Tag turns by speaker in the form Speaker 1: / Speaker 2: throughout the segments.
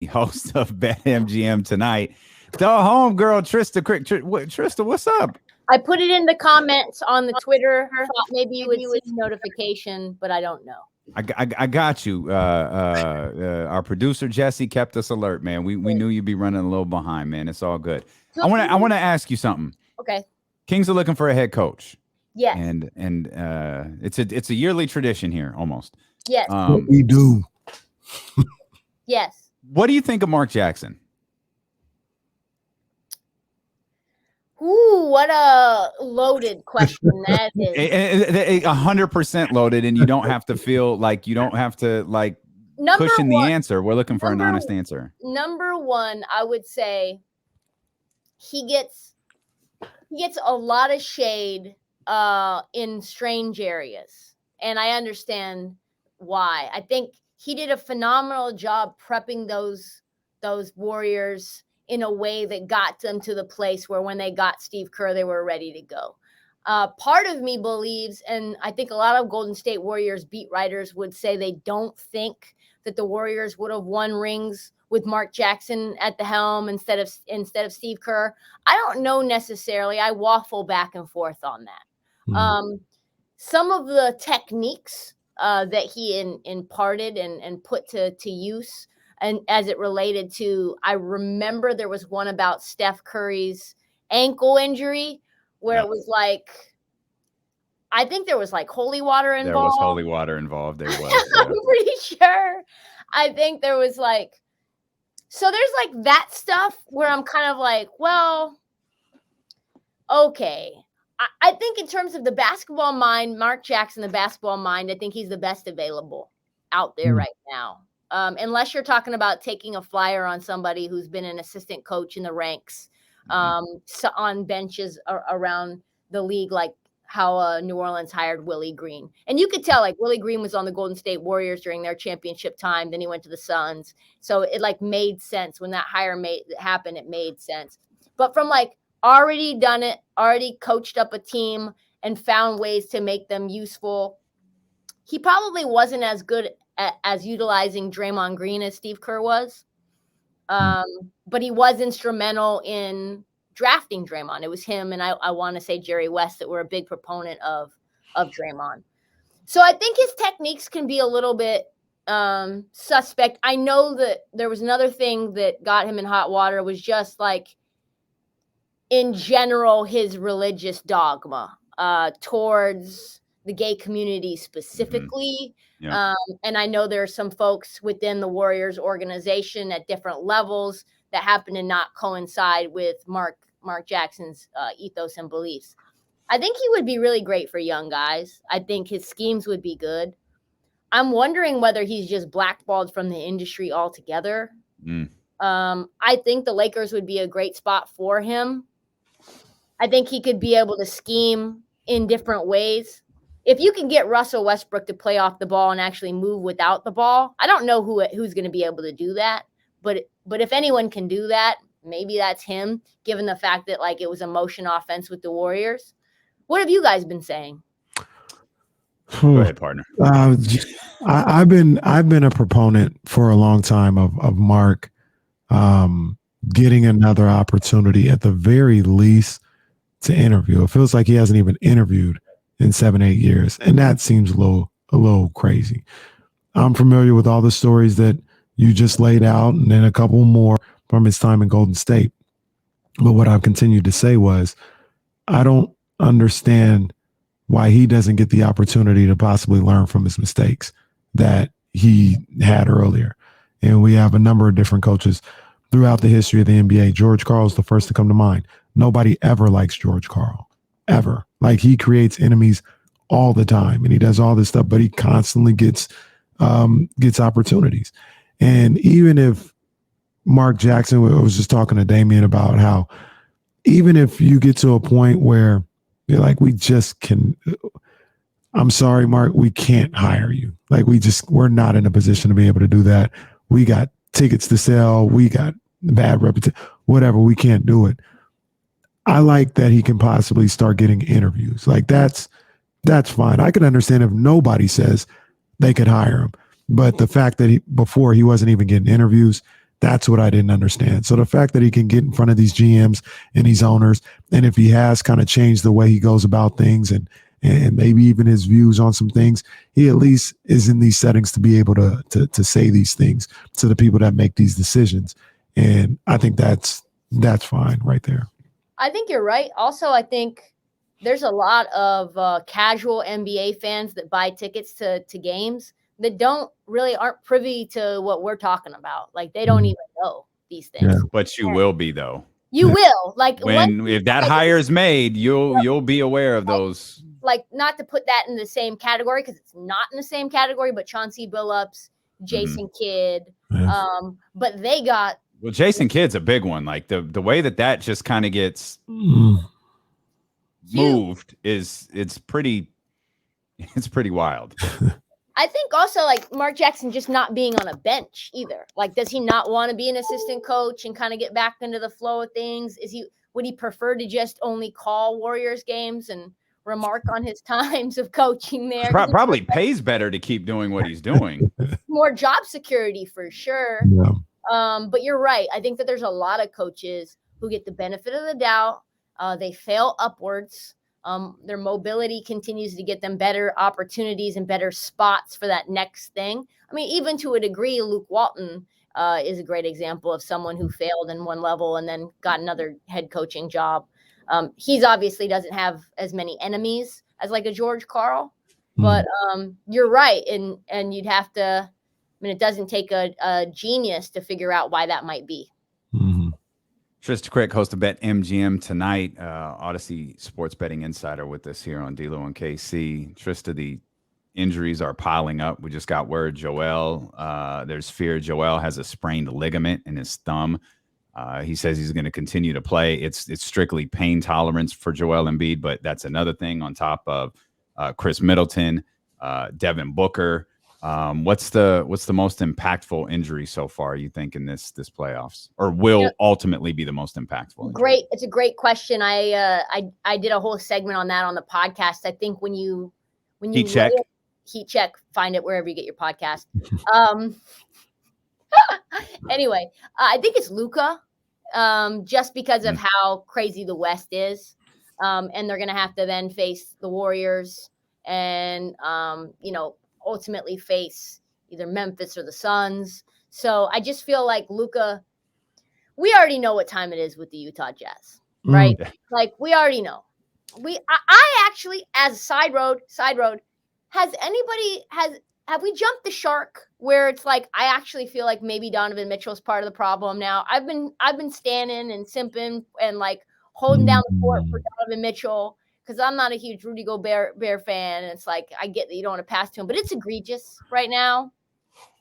Speaker 1: host of BetMGM tonight. The homegirl, Trysta Krick. Trysta, what's up?
Speaker 2: I put it in the comments on the Twitter. Thought maybe you would see notification, but I don't know.
Speaker 1: I got you. Our producer Jesse kept us alert, man. We knew you'd be running a little behind, man. It's all good. I want to ask you something.
Speaker 2: Okay.
Speaker 1: Kings are looking for a head coach.
Speaker 2: Yes.
Speaker 1: And it's a yearly tradition here, almost.
Speaker 2: Yes.
Speaker 3: What we do.
Speaker 2: Yes.
Speaker 1: What do you think of Mark Jackson?
Speaker 2: Ooh, what a loaded question that is.
Speaker 1: 100% loaded, and you don't have to feel like you don't have to cushion the answer. We're looking for an honest answer.
Speaker 2: Number one, I would say he gets a lot of shade in strange areas, and I understand why. I think he did a phenomenal job prepping those Warriors in a way that got them to the place where when they got Steve Kerr, they were ready to go. Part of me believes, and I think a lot of Golden State Warriors beat writers would say they don't think that the Warriors would have won rings with Mark Jackson at the helm instead of Steve Kerr. I don't know necessarily. I waffle back and forth on that. Mm-hmm. Some of the techniques that he imparted and put to use, and as it related to, I remember there was one about Steph Curry's ankle injury where it was like, I think there was like holy water involved.
Speaker 1: There was holy water involved. There was.
Speaker 2: I'm pretty sure. I think there was so there's like that stuff where I'm kind of like, well, okay. I think in terms of the basketball mind, Mark Jackson, the basketball mind, I think he's the best available out there right now. Unless you're talking about taking a flyer on somebody who's been an assistant coach in the ranks, on benches around the league, like how New Orleans hired Willie Green. And you could tell Willie Green was on the Golden State Warriors during their championship time. Then he went to the Suns. So it made sense when that hire happened. It made sense. But from already done it, already coached up a team and found ways to make them useful, he probably wasn't as good as utilizing Draymond Green as Steve Kerr was. But he was instrumental in drafting Draymond. It was him and I want to say Jerry West that were a big proponent of Draymond. So I think his techniques can be a little bit suspect. I know that there was another thing that got him in hot water was just in general, his religious dogma towards the gay community specifically. Mm-hmm. Yeah. And I know there are some folks within the Warriors organization at different levels that happen to not coincide with Mark Jackson's ethos and beliefs. I think he would be really great for young guys. I think his schemes would be good. I'm wondering whether he's just blackballed from the industry altogether. I think the Lakers would be a great spot for him. I think he could be able to scheme in different ways. If you can get Russell Westbrook to play off the ball and actually move without the ball, I don't know who's going to be able to do that. But if anyone can do that, maybe that's him, given the fact that it was a motion offense with the Warriors. What have you guys been saying?
Speaker 1: Go ahead, partner.
Speaker 3: I've been a proponent for a long time of Mark getting another opportunity at the very least to interview. It feels like he hasn't even interviewed in 7-8 years, and that seems a little crazy. I'm familiar with all the stories that you just laid out, and then a couple more from his time in Golden State. But what I've continued to say was, I don't understand why he doesn't get the opportunity to possibly learn from his mistakes that he had earlier. And we have a number of different coaches throughout the history of the NBA. George Karl is the first to come to mind. Nobody ever likes George Karl, ever. He creates enemies all the time, and he does all this stuff, but he constantly gets opportunities. And even if Mark Jackson, I was just talking to Damian about how even if you get to a point where you're I'm sorry, Mark, we can't hire you. We're not in a position to be able to do that. We got tickets to sell. We got bad reputation, whatever. We can't do it. I like that he can possibly start getting interviews. That's fine. I could understand if nobody says they could hire him. But the fact that before he wasn't even getting interviews, That's what I didn't understand. So the fact that he can get in front of these GMs and these owners, and if he has kind of changed the way he goes about things and maybe even his views on some things, he at least is in these settings to be able to say these things to the people that make these decisions. And I think that's fine right there.
Speaker 2: I think you're right. Also, I think there's a lot of casual NBA fans that buy tickets to games that aren't privy to what we're talking about. Like they don't even know these things.
Speaker 3: Yeah.
Speaker 1: But you will be though.
Speaker 2: You will. Like
Speaker 1: if that hire is made, you'll be aware of those.
Speaker 2: Like not to put that in the same category because it's not in the same category, but Chauncey Billups, Jason Kidd, but they got.
Speaker 1: Well, Jason Kidd's a big one. Like the way that just kind of gets moved it's pretty wild.
Speaker 2: I think also like Mark Jackson just not being on a bench either. Like, does he not want to be an assistant coach and kind of get back into the flow of things? Would he prefer to just only call Warriors games and remark on his times of coaching there?
Speaker 1: Probably pays better to keep doing what he's doing.
Speaker 2: More job security for sure.
Speaker 3: Yeah.
Speaker 2: But you're right. I think that there's a lot of coaches who get the benefit of the doubt. They fail upwards. Their mobility continues to get them better opportunities and better spots for that next thing. I mean, even to a degree, Luke Walton is a great example of someone who failed in one level and then got another head coaching job. He's obviously doesn't have as many enemies as like a George Karl, but you're right. And you'd have to, I mean, it doesn't take a genius to figure out why that might be.
Speaker 3: Mm-hmm.
Speaker 1: Trysta Krick, host of Bet MGM tonight, Odyssey Sports Betting Insider with us here on D-Lo and KC. Trysta, the injuries are piling up. We just got word there's fear Joel has a sprained ligament in his thumb. He says he's going to continue to play. It's strictly pain tolerance for Joel Embiid, but that's another thing on top of Chris Middleton, Devin Booker. What's the most impactful injury so far, you think, in this playoffs, or will ultimately be the most impactful injury?
Speaker 2: Great. It's a great question. I did a whole segment on that on the podcast. I think when you heat check, find it wherever you get your podcast. Anyway, I think it's Luka, just because of how crazy the West is. And they're going to have to then face the Warriors and, ultimately face either Memphis or the Suns. So I just feel like Luka, we already know what time it is with the Utah Jazz, right? Like we already know. I actually, as a side road, have we jumped the shark where it's like, I actually feel like maybe Donovan Mitchell's part of the problem now. I've been standing and simping and like holding down the fort for Donovan Mitchell, because I'm not a huge Rudy Gobert fan, and it's like I get that you don't want to pass to him, but it's egregious right now.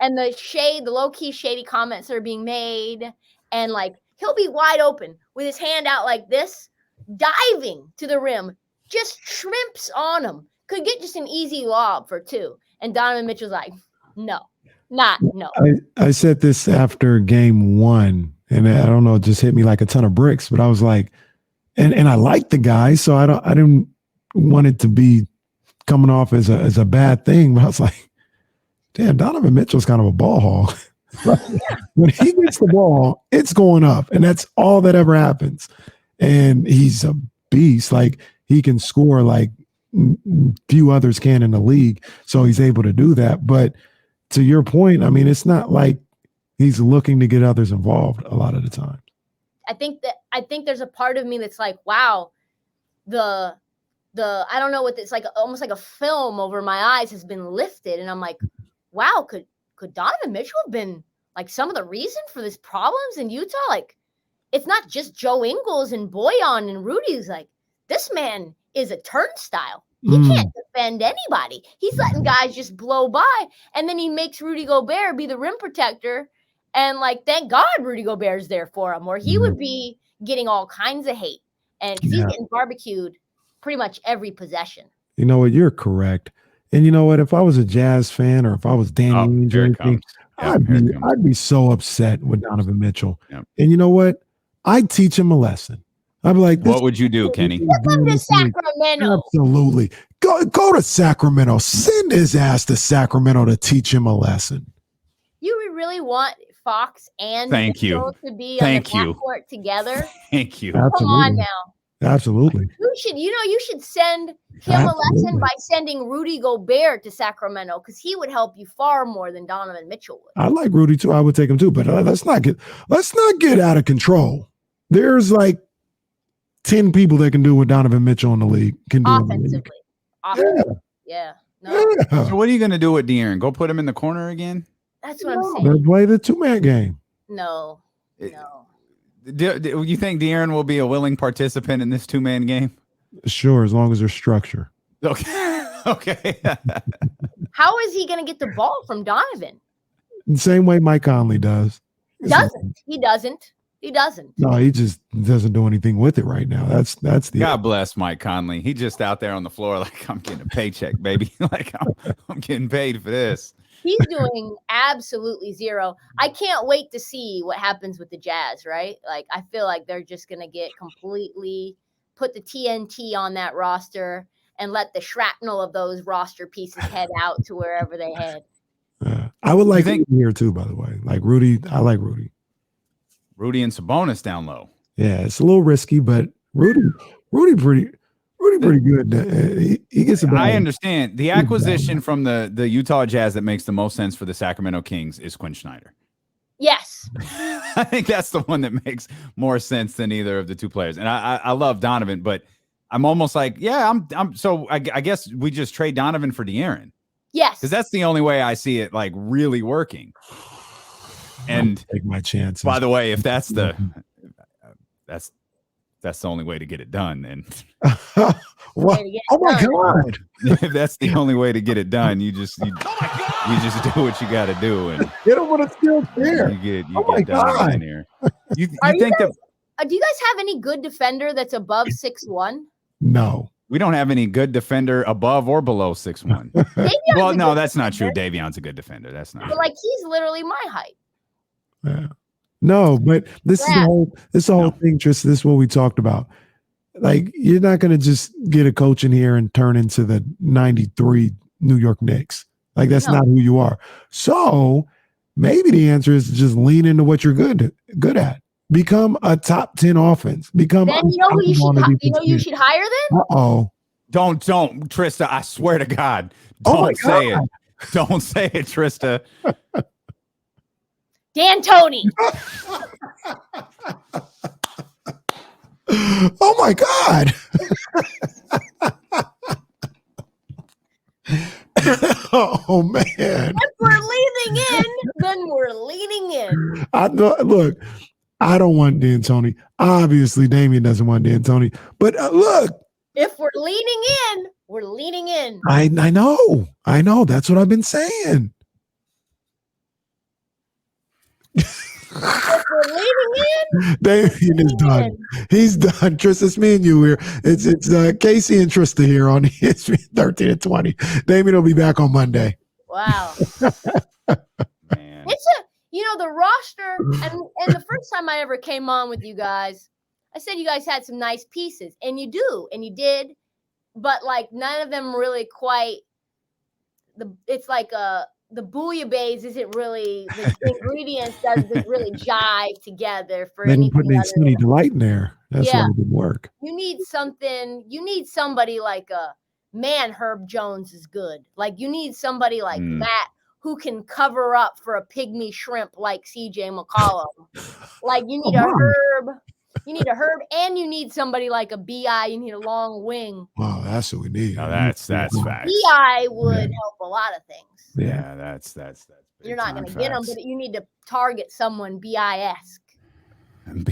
Speaker 2: And the low-key shady comments that are being made, and like he'll be wide open with his hand out like this, diving to the rim, just shrimps on him. Could get just an easy lob for two. And Donovan Mitchell's like, no.
Speaker 3: I said this after game one, and I don't know, it just hit me like a ton of bricks, but I was like, and I like the guy, so I didn't want it to be coming off as a bad thing, but I was like, damn, Donovan Mitchell's kind of a ball hog. When he gets the ball, it's going up, and that's all that ever happens. And he's a beast. Like he can score like few others can in the league, so he's able to do that. But to your point, I mean, it's not like he's looking to get others involved a lot of the time.
Speaker 2: I think there's a part of me that's like, wow, the I don't know what it's like, almost like a film over my eyes has been lifted, and I'm like, wow, could Donovan Mitchell have been like some of the reason for these problems in Utah? Like, it's not just Joe Ingles and Boyan and Rudy's. Like, this man is a turnstile. He can't defend anybody. He's letting guys just blow by, and then he makes Rudy Gobert be the rim protector. And like, thank God Rudy Gobert's there for him, or he would be getting all kinds of hate, and because he's getting barbecued pretty much every possession.
Speaker 3: You know what? You're correct. And you know what? If I was a Jazz fan, or if I was Danny Ainge or anything, I'd be so upset with Donovan Mitchell. Yep. And you know what? I'd teach him a lesson. I'd be like,
Speaker 1: what would you do, Kenny?
Speaker 2: Send him to Sacramento.
Speaker 3: Absolutely. Go to Sacramento. Send his ass to Sacramento to teach him a lesson.
Speaker 2: You would really want Fox and
Speaker 1: Thank you.
Speaker 2: Mitchell to be
Speaker 1: Thank
Speaker 2: on the
Speaker 1: you.
Speaker 2: backcourt together.
Speaker 1: Thank you.
Speaker 3: Absolutely.
Speaker 2: Come on now.
Speaker 3: Absolutely.
Speaker 2: You should send him a lesson by sending Rudy Gobert to Sacramento, because he would help you far more than Donovan Mitchell would.
Speaker 3: I like Rudy too. I would take him too, but let's not get out of control. There's like 10 people that can do what Donovan Mitchell in the league can do.
Speaker 2: Offensively. Yeah. No.
Speaker 3: Yeah.
Speaker 1: So what are you going to do with De'Aaron? Go put him in the corner again?
Speaker 2: That's what I'm
Speaker 3: Let's
Speaker 2: saying.
Speaker 3: play the 2-man game.
Speaker 2: No.
Speaker 1: Do you think De'Aaron will be a willing participant in this 2-man game?
Speaker 3: Sure, as long as there's structure.
Speaker 1: Okay. Okay.
Speaker 2: How is he going to get the ball from Donovan?
Speaker 3: The same way Mike Conley does.
Speaker 2: He doesn't.
Speaker 3: No, he just doesn't do anything with it right now. That's the
Speaker 1: God bless Mike Conley. He just out there on the floor like, I'm getting a paycheck, baby. Like I'm getting paid for this.
Speaker 2: He's doing absolutely zero. I can't wait to see what happens with the Jazz, right? Like, I feel like they're just going to get completely put the TNT on that roster and let the shrapnel of those roster pieces head out to wherever they head.
Speaker 3: I would like Rudy here too, by the way. Like Rudy, I like Rudy.
Speaker 1: Rudy and Sabonis down low.
Speaker 3: Yeah, it's a little risky, but Rudy pretty good. He gets a
Speaker 1: I understand. The acquisition from the Utah Jazz that makes the most sense for the Sacramento Kings is Quinn Snyder.
Speaker 2: Yes.
Speaker 1: I think that's the one that makes more sense than either of the two players. And I love Donovan, but I'm almost like, yeah, I guess we just trade Donovan for De'Aaron.
Speaker 2: Yes.
Speaker 1: Because that's the only way I see it like really working. And
Speaker 3: take my chances.
Speaker 1: By the way, if that's the only way to get it done, then
Speaker 3: what? Oh my God.
Speaker 1: If that's the only way to get it done, you just do what you got to do, and
Speaker 3: get him with a skilled player.
Speaker 1: You get done in here. You think that?
Speaker 2: Do you guys have any good defender that's above 6'1"?
Speaker 3: No.
Speaker 1: We don't have any good defender above or below 6'1". Well, no, that's not true. Davion's a good defender. That's not.
Speaker 2: But like, he's literally my height.
Speaker 3: Yeah. No, but this is the whole thing, Tristan. This is what we talked about. Like, you're not going to just get a coach in here and turn into the 93 New York Knicks. Like, that's not who you are. So maybe the answer is to just lean into what you're good at. Become a top 10 offense.
Speaker 2: Then you know who you should hire then?
Speaker 3: Uh-oh.
Speaker 1: Don't, Trysta. I swear to God. Don't say it. Don't say it, Trysta.
Speaker 2: D'Antoni.
Speaker 3: Oh my God. Oh man.
Speaker 2: If we're leaning in, then we're leaning in.
Speaker 3: Look, I don't want D'Antoni. Obviously, Damian doesn't want D'Antoni. But look.
Speaker 2: If we're leaning in, we're leaning in.
Speaker 3: I know. That's what I've been saying.
Speaker 2: If we're leaning in,
Speaker 3: Damian is done. He's done. Tristan, it's me and you here. It's Casey and Trysta here on ESPN 13 and 20. Damian will be back on Monday.
Speaker 2: Wow.
Speaker 1: Man.
Speaker 2: It's the roster, and the first time I ever came on with you guys, I said you guys had some nice pieces, and you do, and you did, but like none of them really quite. It's like the bouillabaisse isn't really the ingredients doesn't really jive together for
Speaker 3: then
Speaker 2: anything.
Speaker 3: Put the Sunny Delight in there. That's why it didn't work.
Speaker 2: You need something. You need somebody like Herb Jones is good. Like you need somebody like that who can cover up for a pygmy shrimp like CJ McCollum. Like you need Herb. You need a Herb, and you need somebody like a BI. You need a long wing.
Speaker 3: Wow, that's what we need.
Speaker 1: No, that's facts.
Speaker 2: BI would help a lot of things.
Speaker 1: Yeah, that's.
Speaker 2: You're not going to get them, but you need to target someone BI-esque. You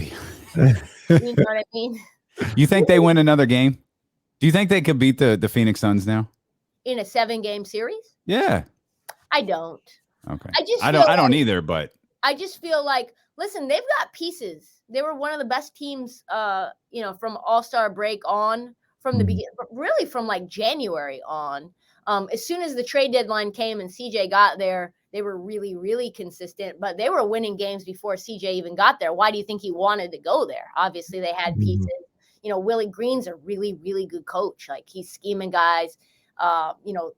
Speaker 2: know what I mean?
Speaker 1: You think they win another game? Do you think they could beat the Phoenix Suns now?
Speaker 2: In a 7-game series?
Speaker 1: Yeah.
Speaker 2: I don't.
Speaker 1: Okay.
Speaker 2: I
Speaker 1: don't either, but
Speaker 2: I just feel like, listen, they've got pieces. They were one of the best teams, from All-Star break on, from the beginning, really from like January on. As soon as the trade deadline came and CJ got there, they were really, really consistent, but they were winning games before CJ even got there. Why do you think he wanted to go there? Obviously, they had pieces. Willie Green's a really, really good coach. Like he's scheming guys.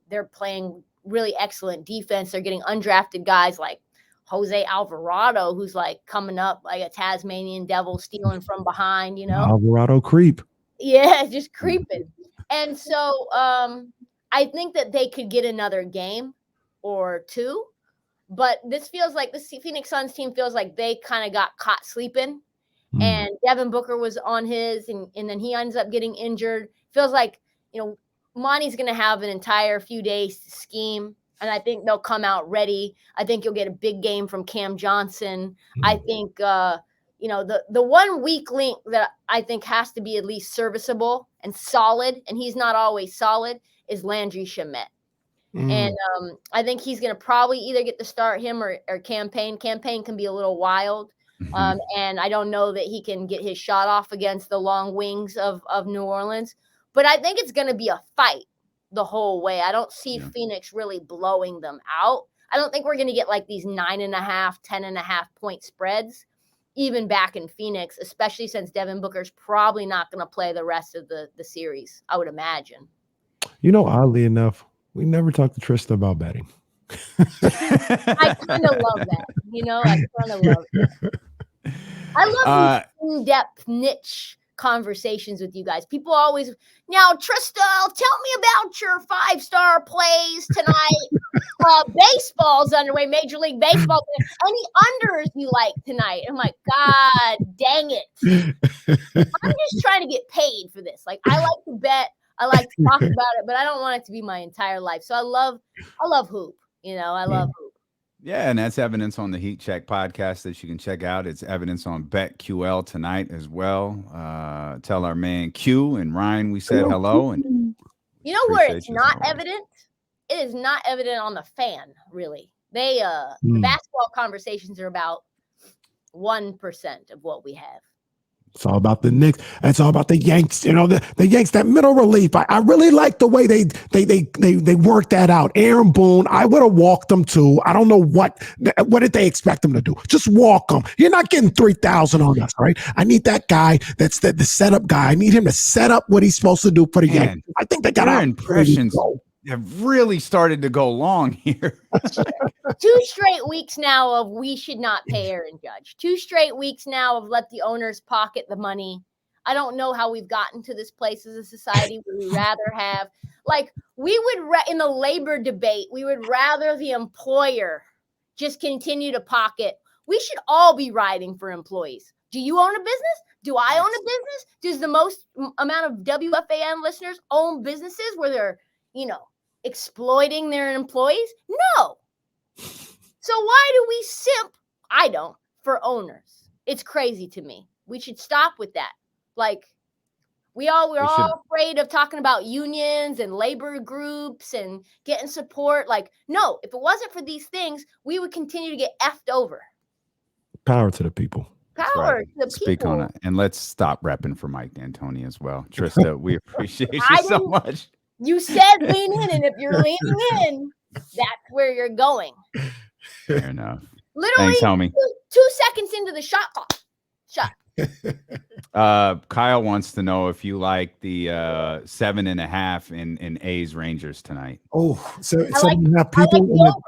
Speaker 2: They're playing really excellent defense. They're getting undrafted guys like Jose Alvarado, who's like coming up like a Tasmanian devil, stealing from behind,
Speaker 3: Alvarado creep.
Speaker 2: Yeah, just creeping. And so I think that they could get another game or two, but this Phoenix Suns team feels like they kind of got caught sleeping. And Devin Booker was on his, and then he ends up getting injured. Feels like, Monty's going to have an entire few days to scheme, and I think they'll come out ready. I think you'll get a big game from Cam Johnson. I think, the 1 weak link that I think has to be at least serviceable and solid, and he's not always solid, is Landry Shamet. And I think he's going to probably either get to start him or Campaign. Campaign can be a little wild. And I don't know that he can get his shot off against the long wings of New Orleans. But I think it's going to be a fight the whole way. I don't see Phoenix really blowing them out. I don't think we're going to get like these 9.5, 10.5 point spreads, even back in Phoenix, especially since Devin Booker's probably not going to play the rest of the series, I would imagine.
Speaker 3: Oddly enough, we never talked to Trysta about betting.
Speaker 2: I kind of love that. I kind of love that. I love these in-depth niche conversations with you guys. People always, now, Trysta, tell me about your 5-star plays tonight. Baseball's underway, Major League Baseball. Any unders you like tonight? I'm like, God dang it. I'm just trying to get paid for this. Like, I like to bet. I like to talk about it, but I don't want it to be my entire life. So I love hoop. I love hoop.
Speaker 1: Yeah, and that's evidence on the Heat Check podcast that you can check out. It's evidence on BetQL tonight as well. Tell our man Q and Ryan we said hello. And
Speaker 2: where it's not evident? It is not evident on the Fan, really. They the basketball conversations are about 1% of what we have.
Speaker 3: It's all about the Knicks. It's all about the Yanks. The Yanks, that middle relief. I really like the way they worked that out. Aaron Boone, I would have walked them too. I don't know what did they expect them to do? Just walk them. You're not getting 3,000 on us, right? I need that guy. That's the setup guy. I need him to set up what he's supposed to do for the Yanks. I think they got our
Speaker 1: impressions have really started to go long here.
Speaker 2: 2 straight weeks now of we should not pay Aaron Judge. 2 straight weeks now of let the owners pocket the money. I don't know how we've gotten to this place as a society where we rather have, like, we would, in the labor debate, we would rather the employer just continue to pocket. We should all be riding for employees. Do you own a business? Do I own a business? Does the most amount of WFAN listeners own businesses where they're, exploiting their employees? No. So why do we simp? I don't, for owners. It's crazy to me. We should stop with that. Like, we're all afraid of talking about unions and labor groups and getting support. Like, no, if it wasn't for these things, we would continue to get effed over.
Speaker 3: Power to the people.
Speaker 2: Power to the people.
Speaker 1: Speak on it. And let's stop repping for Mike D'Antoni as well. Trysta, we appreciate you so much.
Speaker 2: You said lean in, and if you're leaning in, that's where you're going.
Speaker 1: Fair enough.
Speaker 2: Literally,
Speaker 1: thanks, homie.
Speaker 2: 2 seconds into the shot clock.
Speaker 1: Kyle wants to know if you like the 7.5 in A's Rangers tonight.
Speaker 3: Oh, so 7.5 people.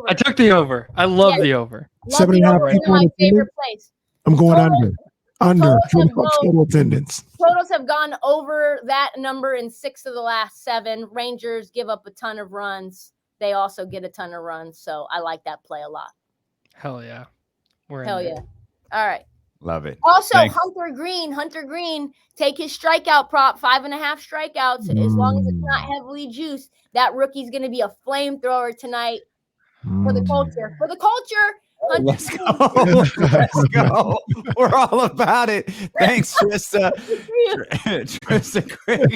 Speaker 4: I took the over. I love the over.
Speaker 3: 7.5 people.
Speaker 2: My favorite place.
Speaker 3: I'm going under total attendance.
Speaker 2: Totals have gone over that number in 6 of the last 7. Rangers give up a ton of runs. They also get a ton of runs. So I like that play a lot.
Speaker 4: Hell yeah.
Speaker 2: Hell yeah. All right.
Speaker 1: Love it.
Speaker 2: Also, thanks. Hunter Green, take his strikeout prop, 5.5 strikeouts. As long as it's not heavily juiced, that rookie's going to be a flamethrower tonight for the culture. For the culture.
Speaker 1: Let's go. Let's go. We're all about it. Thanks, Trysta. Trysta Krick.